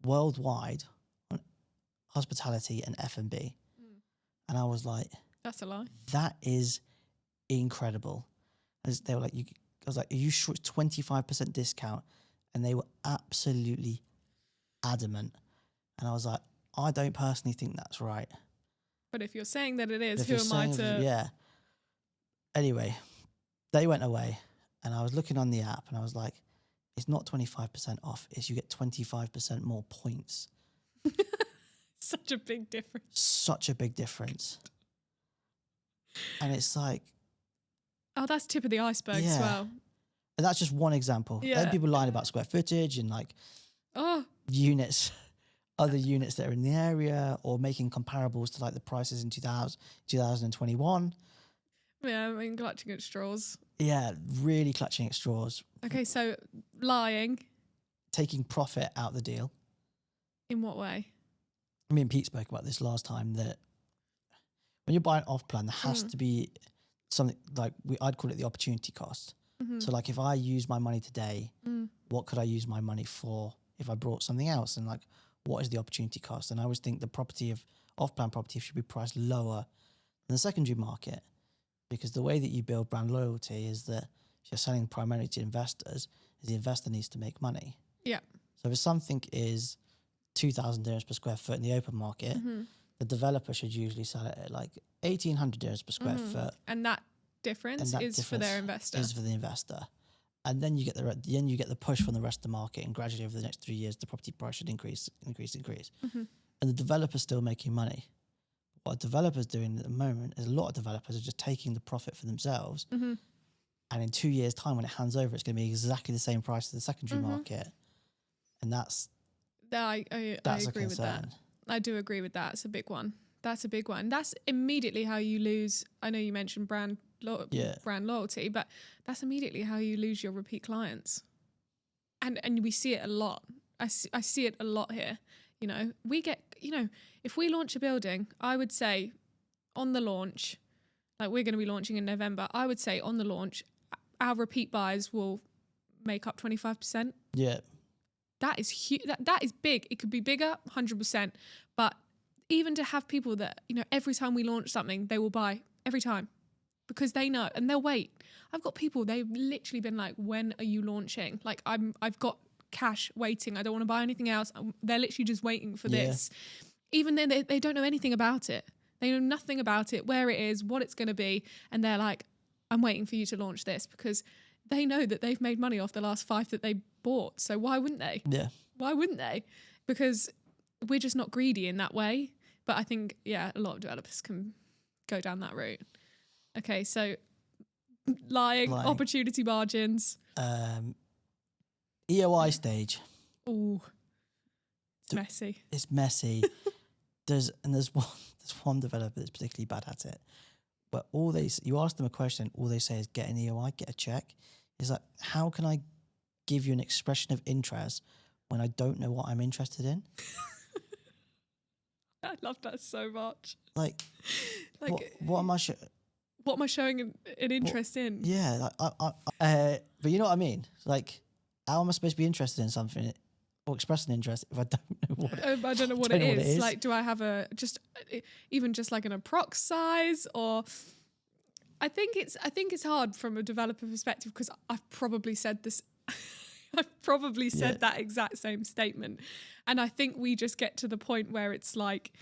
worldwide on hospitality and F&B. And I was like, that's a lie. That is incredible. As they were like, I was like, are you sure it's 25% discount? And they were absolutely adamant. And I was like, I don't personally think that's right. But if you're saying that it is, who am I to... Yeah. Anyway, they went away, and I was looking on the app, and I was like, it's not 25% off. It's you get 25% more points. Such a big difference. Such a big difference. And it's like... Oh, that's tip of the iceberg as well. And that's just one example. Yeah. Then people lying about square footage and like units, other units that are in the area, or making comparables to like the prices in 2021. Yeah, I mean, clutching at straws. Yeah, really clutching at straws. Okay, so lying. Taking profit out the deal. In what way? Me and Pete spoke about this last time, that when you're buying off plan, there has to be something like I'd call it the opportunity cost. So like if I use my money today, what could I use my money for if I brought something else? And like, what is the opportunity cost? And I always think the property of off-plan property should be priced lower than the secondary market, because the way that you build brand loyalty is that if you're selling primarily to investors, is the investor needs to make money. Yeah. So if something is 2,000 dirhams per square foot in the open market, the developer should usually sell it at like 1,800 dirhams per square foot. And that difference is for their investor. Is for the investor. And then you get the push from the rest of the market, and gradually over the next 3 years, the property price should increase. And the developer's still making money. What a developer's doing at the moment is a lot of developers are just taking the profit for themselves. And in 2 years' time, when it hands over, it's going to be exactly the same price as the secondary market. And that's I agree with that. I do agree with that. It's a big one. That's a big one. That's immediately how you lose. I know you mentioned brand loyalty, but that's immediately how you lose your repeat clients. And we see it a lot. I see it a lot here. You know, we get, you know, if we launch a building, I would say on the launch, like we're going to be launching in November, I would say on the launch, our repeat buyers will make up 25%. Yeah. That is huge. That is big. It could be bigger, 100%. But even to have people that, you know, every time we launch something, they will buy every time because they know and they'll wait. I've got people, they've literally been like, when are you launching? Like I've got cash waiting. I don't want to buy anything else. They're literally just waiting for this. Even then they don't know anything about it. They know nothing about it, where it is, what it's going to be. And they're like, I'm waiting for you to launch this, because they know that they've made money off the last 5 that they bought. So why wouldn't they? Yeah. Why wouldn't they? Because we're just not greedy in that way. But I think, a lot of developers can go down that route. Okay, so lying. Opportunity margins. EOI stage. Ooh, it's messy. It's messy. There's one developer that's particularly bad at it. But you ask them a question, all they say is get an EOI, get a check. It's like, how can I give you an expression of interest when I don't know what I'm interested in? I love that so much. Like what am I what am I showing an interest in? Yeah, but you know what I mean? Like, how am I supposed to be interested in something or express an interest if I don't know what I don't know what it is. Like, do I have even just like an approx size? Or I think it's hard from a developer perspective, because I've probably said this. I've probably said that exact same statement. And I think we just get to the point where it's like,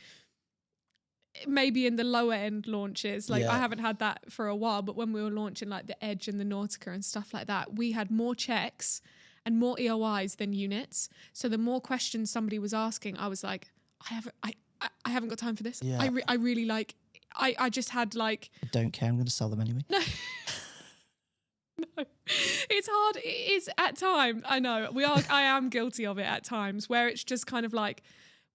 maybe in the lower end launches, like I haven't had that for a while, but when we were launching like the Edge and the Nautica and stuff like that, we had more checks and more EOIs than units. So the more questions somebody was asking, I was like, I haven't got time for this. Yeah. I really like, I just had like, I don't care, I'm going to sell them anyway. No. No, it's hard. It is at times. I know I am guilty of it at times, where it's just kind of like,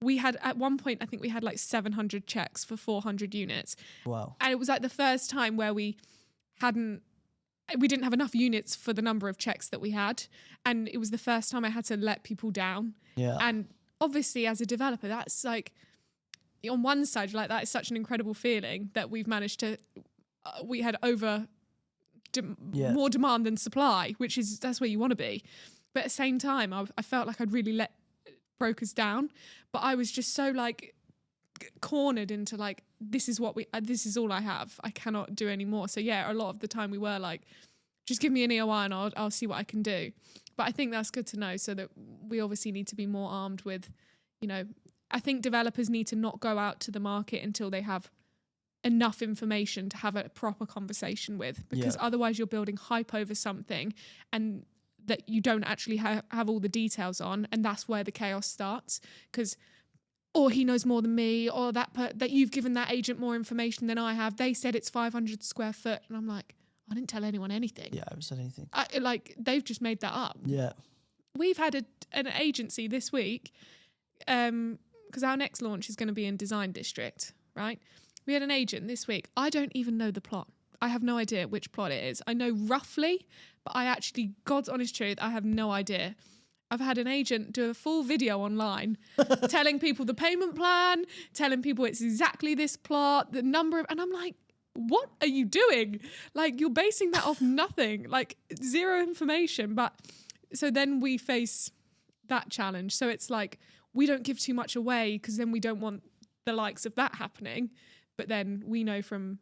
we had at one point, I think we had like 700 checks for 400 units. Wow. And it was like the first time where we didn't have enough units for the number of checks that we had. And it was the first time I had to let people down. Yeah. And obviously as a developer, that's like, on one side, like, that is such an incredible feeling that we've managed to, we had more demand than supply, that's where you want to be. But at the same time, I felt like I'd really let brokers down, but I was just so like cornered into like, this is all I have. I cannot do any more. So a lot of the time we were like, just give me an EOI and I'll see what I can do. But I think that's good to know, so that we obviously need to be more armed with, I think developers need to not go out to the market until they have enough information to have a proper conversation with, because otherwise you're building hype over something and that you don't actually have all the details on, and that's where the chaos starts. Because or he knows more than me, or that you've given that agent more information than I have. They said it's 500 square foot, and I'm like, I didn't tell anyone anything. Yeah, I haven't said anything. They've just made that up. Yeah, we've had an agency this week, because our next launch is going to be in Design District, right? We had an agent this week. I don't even know the plot. I have no idea which plot it is. I know roughly, but I actually, God's honest truth, I have no idea. I've had an agent do a full video online telling people the payment plan, telling people it's exactly this plot, the number of, and I'm like, what are you doing? Like, you're basing that off nothing, like zero information. But so then we face that challenge. So it's like, we don't give too much away because then we don't want the likes of that happening. But then we know from,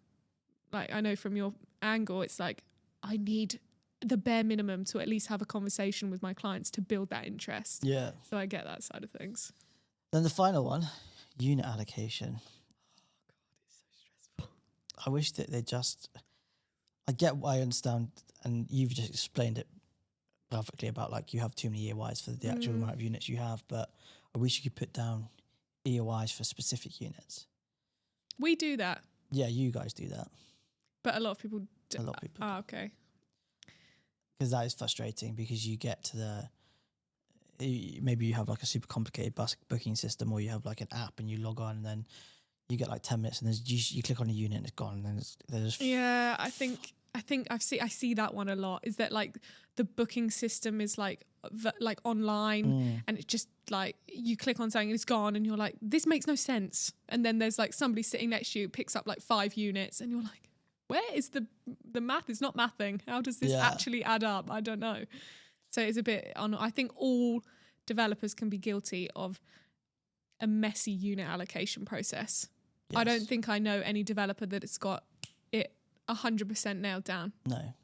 like, I know from your angle, it's like, I need the bare minimum to at least have a conversation with my clients to build that interest. Yeah. So I get that side of things. Then the final one, unit allocation. It's so stressful. I wish that they just, I get what I understand, and you've just explained it perfectly about like you have too many EOIs for the actual amount of units you have, but I wish you could put down EOIs for specific units. We do that. Yeah, you guys do that. But a lot of people do. A lot of people. Okay. Because that is frustrating, because you get to maybe you have like a super complicated booking system, or you have like an app and you log on and then you get like 10 minutes and you click on a unit and it's gone, and then there's Yeah, I think I see that one a lot. Is that like the booking system is like online, and it's just like you click on something and it's gone, and you're like, this makes no sense. And then there's like somebody sitting next to you picks up like 5 units, and you're like, where is the math? Is not mathing. How does this actually add up? I don't know. So it's a bit I think all developers can be guilty of a messy unit allocation process. Yes. I don't think I know any developer that has got it 100% nailed down. No.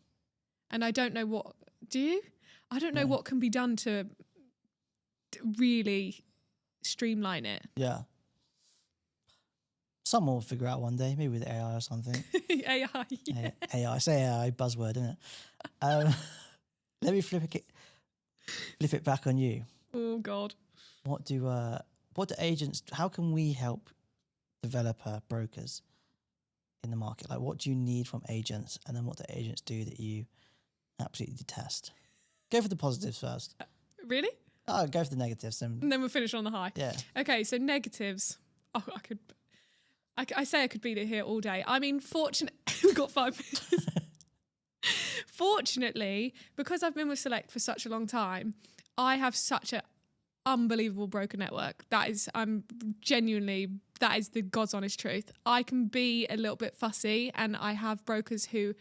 And I don't know what, do you? I don't know what can be done to really streamline it. Yeah. Someone will figure out one day, maybe with AI or something. AI, yeah. AI, say AI, buzzword, isn't it? Let me flip it back on you. Oh God. What do agents, how can we help developer brokers in the market? Like, what do you need from agents, and then what do agents do that you absolutely detest? Go for the positives first. Really? Oh, go for the negatives. And then we'll finish on the high. Yeah. Okay, so negatives. Oh, I say I could be here all day. I mean, we've got 5 minutes. Fortunately, because I've been with Select for such a long time, I have such an unbelievable broker network. That is the God's honest truth. I can be a little bit fussy, and I have brokers who,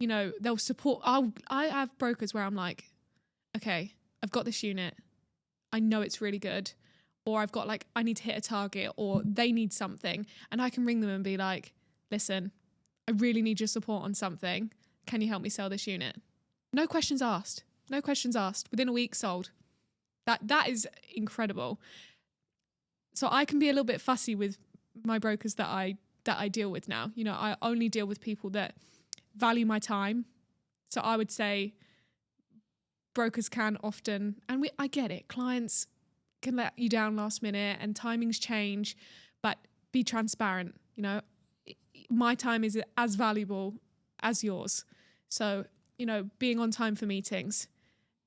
you know, they'll support. I have brokers where I'm like, okay, I've got this unit. I know it's really good. Or I've got like, I need to hit a target, or they need something. And I can ring them and be like, listen, I really need your support on something. Can you help me sell this unit? No questions asked. No questions asked. Within a week, sold. That is incredible. So I can be a little bit fussy with my brokers that I deal with now. You know, I only deal with people that value my time. So I would say brokers can often, and I get it, clients can let you down last minute and timings change, but be transparent. You know, my time is as valuable as yours. So, you know, being on time for meetings,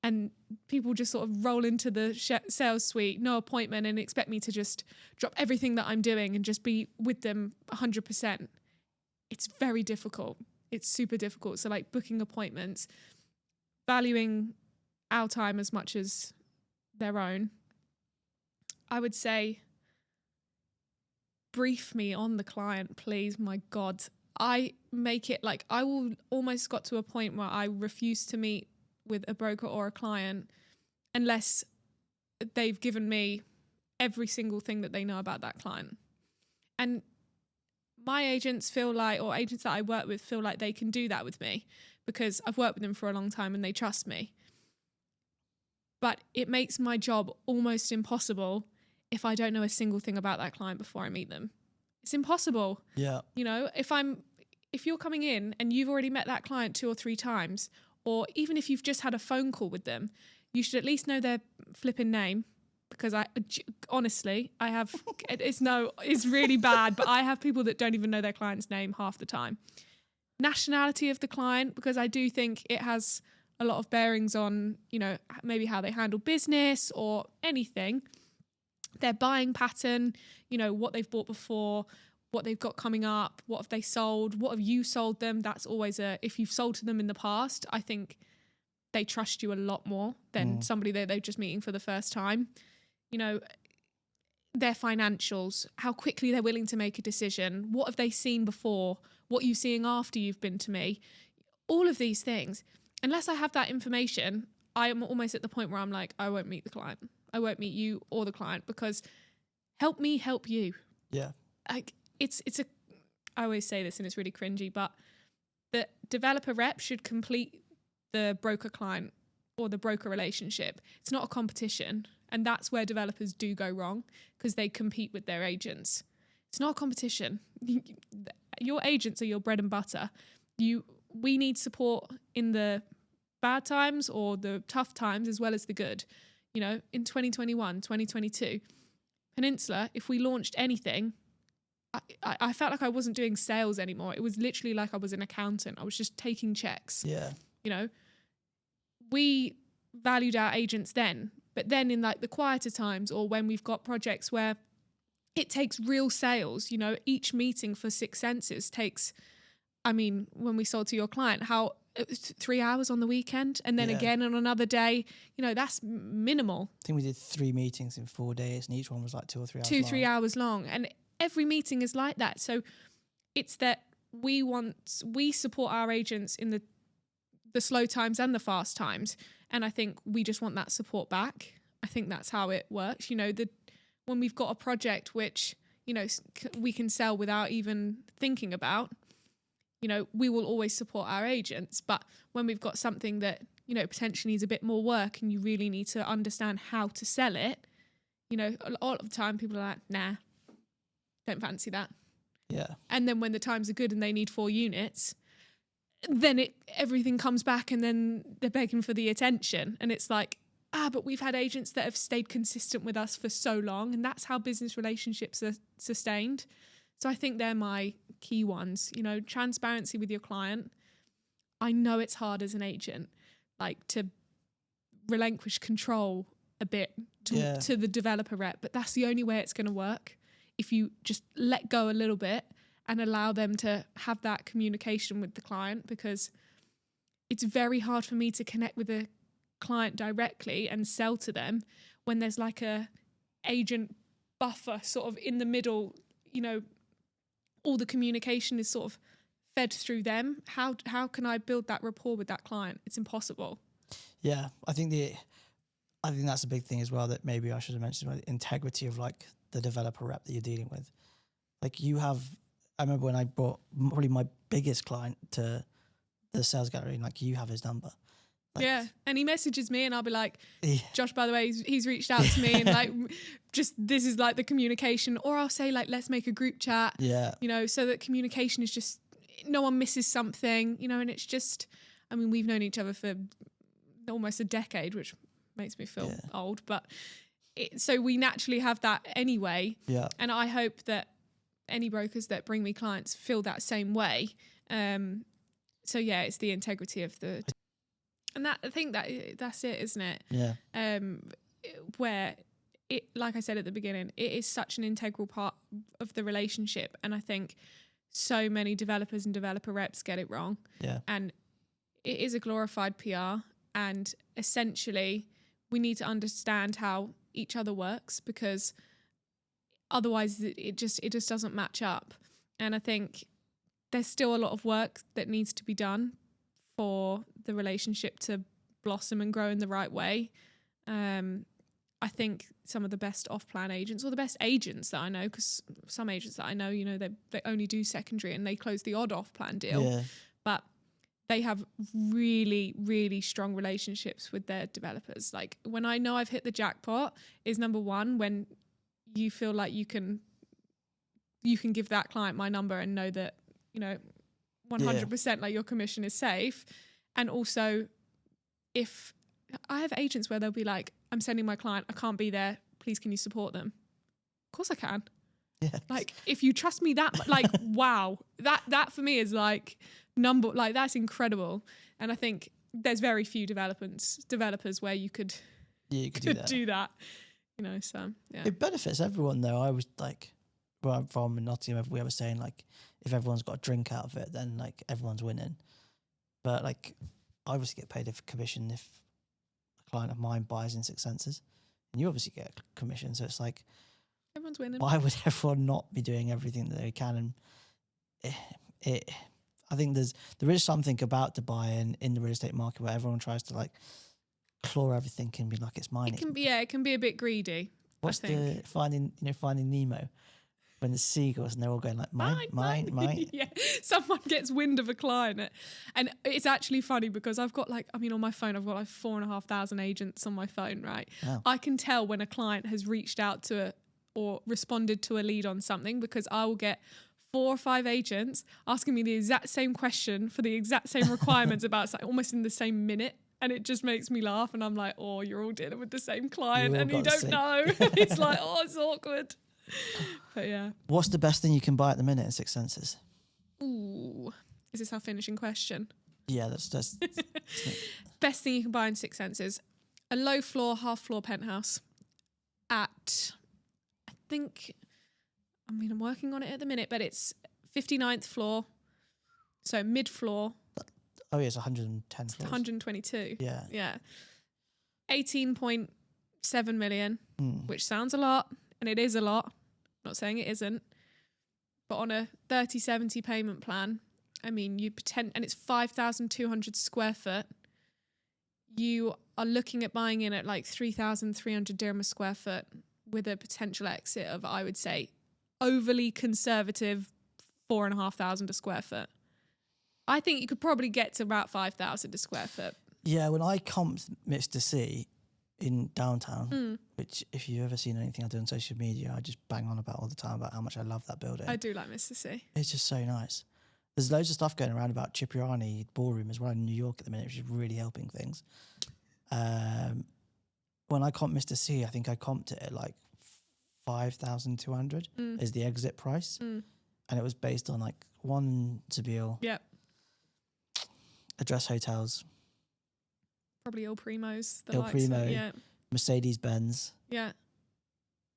and people just sort of roll into the sales suite, no appointment, and expect me to just drop everything that I'm doing and just be with them 100%. It's very difficult. It's super difficult. So like booking appointments, valuing our time as much as their own. I would say, brief me on the client, please. My God, I make it like I will almost got to a point where I refuse to meet with a broker or a client unless they've given me every single thing that they know about that client. And my agents feel like, or agents that I work with feel like they can do that with me because I've worked with them for a long time and they trust me. But it makes my job almost impossible if I don't know a single thing about that client before I meet them. It's impossible. Yeah. You know, if you're coming in and you've already met that client 2 or 3 times, or even if you've just had a phone call with them, you should at least know their flipping name. Because honestly, I have, it's really bad, but I have people that don't even know their client's name half the time. Nationality of the client, because I do think it has a lot of bearings on, you know, maybe how they handle business or anything. Their buying pattern, you know, what they've bought before, what they've got coming up, what have they sold, what have you sold them? That's always if you've sold to them in the past, I think they trust you a lot more than somebody that they're just meeting for the first time. You know, their financials, how quickly they're willing to make a decision, what have they seen before, what are you seeing after you've been to me, all of these things. Unless I have that information, I am almost at the point where I'm like, I won't meet the client. I won't meet you or the client, because help me help you. Yeah. Like I always say this and it's really cringy, but the developer rep should complete the broker client or the broker relationship. It's not a competition. And that's where developers do go wrong, because they compete with their agents. It's not a competition. Your agents are your bread and butter. We need support in the bad times or the tough times as well as the good. You know, in 2021, 2022, Peninsula, if we launched anything, I felt like I wasn't doing sales anymore. It was literally like I was an accountant. I was just taking checks. Yeah. You know, we valued our agents then, but then in like the quieter times, or when we've got projects where it takes real sales, you know, each meeting for Six Senses takes, I mean, when we sold to your client, how it was 3 hours on the weekend and then again on another day, you know, that's minimal. I think we did 3 meetings in 4 days, and each one was like 2 or 3 hours 3 hours long. And every meeting is like that. So it's that we support our agents in the slow times and the fast times. And I think we just want that support back. I think that's how it works. You know, when we've got a project which, you know, we can sell without even thinking about, you know, we will always support our agents. But when we've got something that, you know, potentially needs a bit more work and you really need to understand how to sell it, you know, a lot of the time people are like, nah, don't fancy that. Yeah. And then when the times are good and they need 4 units, then everything comes back and then they're begging for the attention. And it's like, but we've had agents that have stayed consistent with us for so long, and that's how business relationships are sustained. So I think they're my key ones. You know, transparency with your client. I know it's hard as an agent, like to relinquish control a bit to the developer rep, but that's the only way it's going to work. If you just let go a little bit and allow them to have that communication with the client, because it's very hard for me to connect with a client directly and sell to them when there's like a agent buffer sort of in the middle. You know, all the communication is sort of fed through them. How can I build that rapport with that client? It's impossible. Yeah, I think that's a big thing as well, that maybe I should have mentioned, the integrity of like the developer rep that you're dealing with. Like I remember when I brought probably my biggest client to the sales gallery, and like, you have his number. Like, yeah, and he messages me and I'll be like, Josh, by the way, he's reached out to me and like, just this is like the communication. Or I'll say like, let's make a group chat, you know, so that communication is just, no one misses something, you know. And it's just, I mean, we've known each other for almost a decade, which makes me feel old, but so we naturally have that anyway. Yeah. And I hope that any brokers that bring me clients feel that same way. So yeah, it's the integrity of and that, I think that's it, isn't it? Yeah. Where it, like I said at the beginning, it is such an integral part of the relationship. And I think so many developers and developer reps get it wrong. Yeah. And it is a glorified PR. And essentially we need to understand how each other works, because otherwise it just doesn't match up. And I think there's still a lot of work that needs to be done for the relationship to blossom and grow in the right way. I think some of the best off-plan agents, or the best agents that I know, because some agents that I know, you know, they only do secondary and they close the odd off-plan deal, but they have really, really strong relationships with their developers. Like, when I know I've hit the jackpot is number one, when you feel like you can give that client my number and know that, you know, 100% like your commission is safe. And also, if I have agents where they'll be like, I'm sending my client, I can't be there, please can you support them? Of course I can. Yeah. Like, if you trust me that like, wow, that for me is like that's incredible. And I think there's very few developers where you could do that, you know. So yeah, it benefits everyone though. I was like, where I'm from in Nottingham, we were saying like, if everyone's got a drink out of it, then like everyone's winning. But like, I obviously get paid a commission if a client of mine buys in Six Senses, and you obviously get a commission. So it's like, Everyone's winning. why would everyone not be doing everything that they can? And I think there is something about Dubai and in the real estate market where everyone tries to like claw everything and be like, it's mine. It can be a bit greedy. What's the Finding Nemo when the seagulls and they're all going like mine. Yeah, someone gets wind of a client, and it's actually funny because I've got on my phone I've got like 4,500 agents on my phone, right? Wow. I can tell when a client has reached out to or responded to a lead on something because I will get 4 or 5 agents asking me the exact same question for the exact same requirements about almost in the same minute. And it just makes me laugh. And I'm like, oh, you're all dealing with the same client and you don't know. It's like, oh, it's awkward. But yeah. What's the best thing you can buy at the minute in Six Senses? Ooh. Is this our finishing question? Yeah, that's Best thing you can buy in Six Senses. A low floor, half floor penthouse at, I'm working on it at the minute, but it's 59th floor. So mid floor. Oh, yeah, it's 110 floors. 122. Yeah. Yeah. 18.7 million, which sounds a lot, and it is a lot. Not saying it isn't. But on a 30/70 payment plan, I mean, and it's 5,200 square foot. You are looking at buying in at like 3,300 dirham a square foot with a potential exit of, I would say, overly conservative 4,500 a square foot. I think you could probably get to about 5,000 a square foot. Yeah, when I comped Mr. C in downtown, which if you've ever seen anything I do on social media, I just bang on about all the time about how much I love that building. I do like Mr. C. It's just so nice. There's loads of stuff going around about Cipriani Ballroom as well in New York at the minute, which is really helping things. When I comped Mr. C, I think I comped it at like 5,200 as the exit price. And it was based on like one Zabeel. Yep. Address hotels. Probably Il Primo's. Il Primo. Yeah. Mercedes-Benz. Yeah.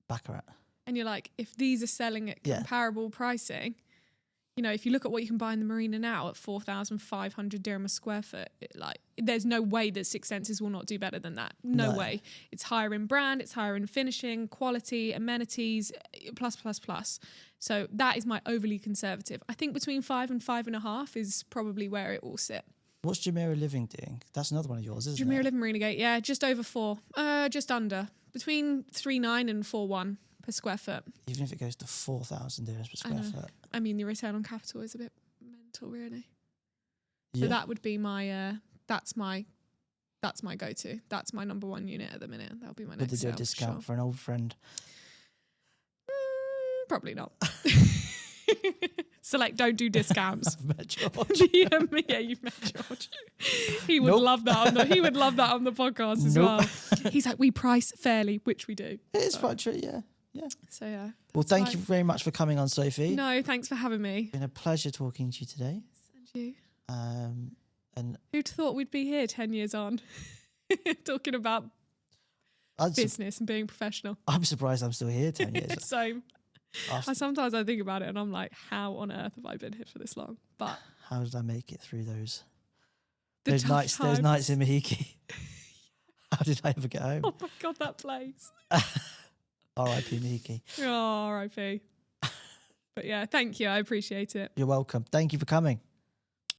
Baccarat. And you're like, if these are selling at comparable pricing, you know, if you look at what you can buy in the marina now at 4,500 dirham a square foot, there's no way that Six Senses will not do better than that. No way. It's higher in brand, it's higher in finishing, quality, amenities, plus. So that is my overly conservative. I think between 5 and 5.5 is probably where it will sit. What's Jumeirah Living doing? That's another one of yours, isn't it? Jumeirah Living Marina Gate, yeah, just over 4. Just under. Between 3.9 and 4.1 per square foot. Even if it goes to 4,000 dirhams per square foot. I mean, the return on capital is a bit mental, really. Yeah. So that would be my, that's my go-to. That's my number 1 unit at the minute. That'll be my next. Would they do a discount for an old friend? Probably not. So don't do discounts. I've met George. Yeah, you've met George. He would love that. He would love that on the podcast as well. He's like, we price fairly, which we do. It is quite true, yeah. So yeah. Well, thank you very much for coming on, Sophie. No, thanks for having me. It's been a pleasure talking to you today. And you. And who'd thought we'd be here 10 years on, talking about business and being professional? I'm surprised I'm still here 10 years. Same. Sometimes I think about it and I'm like, how on earth have I been here for this long? But how did I make it through those nights in Mahiki? How did I ever get home? Oh my God, that place. R.I.P. Mahiki. Oh, R.I.P. But yeah, thank you. I appreciate it. You're welcome. Thank you for coming.